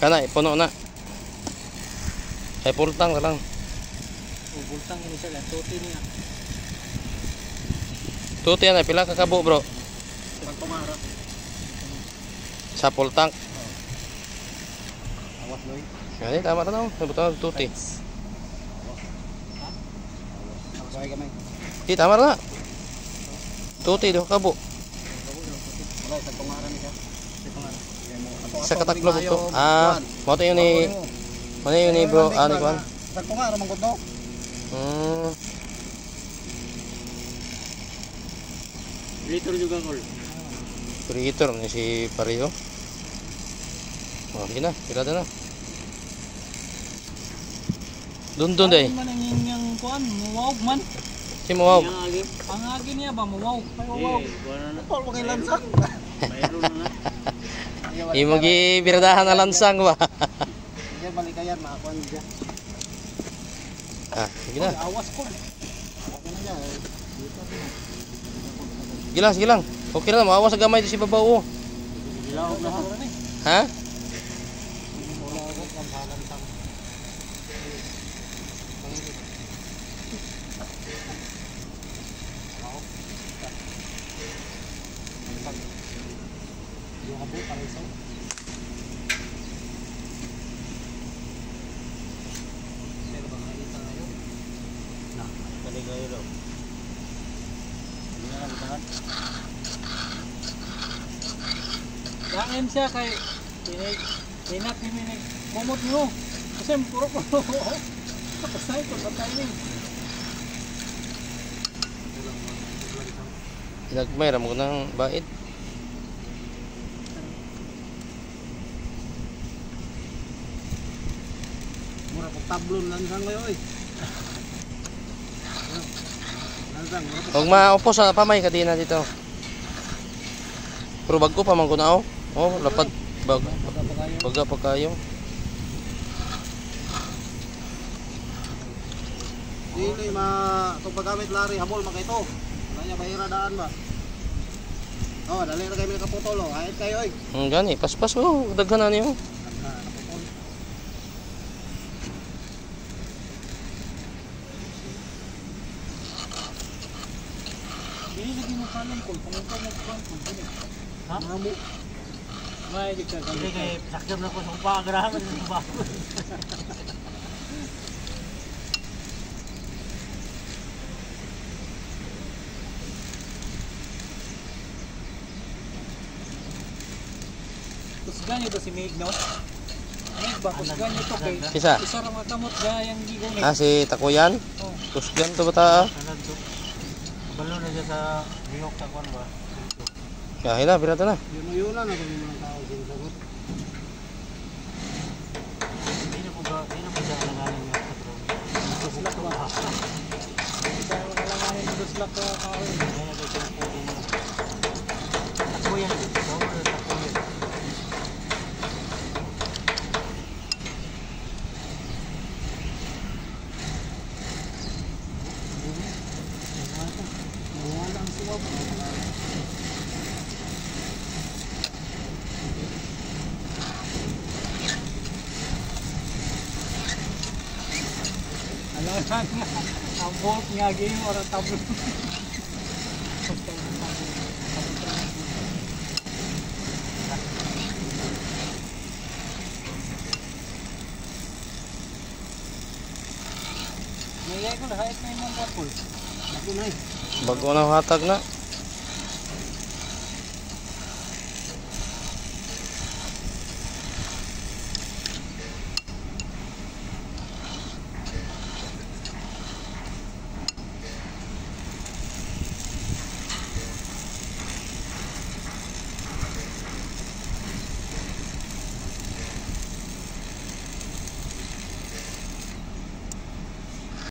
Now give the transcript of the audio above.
Kana puno na. Ay pultang na lang. Bultang ini sila, tuti niya. Tuti na pila ka kabo, bro? Pagpamara. Sa pultang. Awas loy. Kani tama na no, butang tuti. Awas ay gamay. Di tama na. Tuti do kabo. Wala sa pamara ni ka. Sa pamara. Sa kataklo buto. Ah, mo to yun ni ano yun ni bro, ano kuan? Sa pamara man gud no. Liter juga gol. Creator ni si Pareho. Okay na, pirata na. Dundun day. Man ang inyang kuan, muwag man. Si Muwaw. Ang agi niya ba muwag? May muwag. Tol mo kay lansang. Mayroon na. Imo gi biradahan na lansang ba? Diyan balikayan makakuan diyan. Ah, sige na. Awas ko. Okay na niya. Sige lang. Okay na, maawas sa gamay di si babaw. Ilawag na Ha? Kain siya kay pinat ni kumot niyo. Kasi puro patay ko patay ni. Nagmay ra mo nang bait. Mura ko tablon lansang kayo oy. Lansang. Huwag maupo sa pamay kadina dito. Pero bago pa man ko na oh, lapad baga pa kayo. Dili to paggamit lari habol makito. Wala niya bahira daan ba? Oh, dali ra kay mi kaputol oh. Ayat kayo oy. Gani, paspas oh, daghan na niyo. Dili lagi mo kalan ko, pangko mo kan ko dili. Ha? Mamo. May di ka kay sakdam na ko sa pagaraman sa bago. Kusgan ito si Mig, no? Mig ba? Kusgan ito kay... Isa? Isa ra makamot gayang gigo ni. Ah, si Takuyan? Oh. Kusgan to bata. Balo na siya sa bihok sa kwan ba? Kahit na, pirata na. Yun na kung mga tao sinasagot. Hindi na po siya alanganin yung patrol. Duslak ba? Hindi siya alanganin yung duslak ka kahoy. Kaya na siya po yung takuyan. Bawal na takuyan. Wala ang suwab. Ang bolt nga game or tablo. Nayay ko lahat na yung mga kapul. Ako na eh. Bago na hatag na.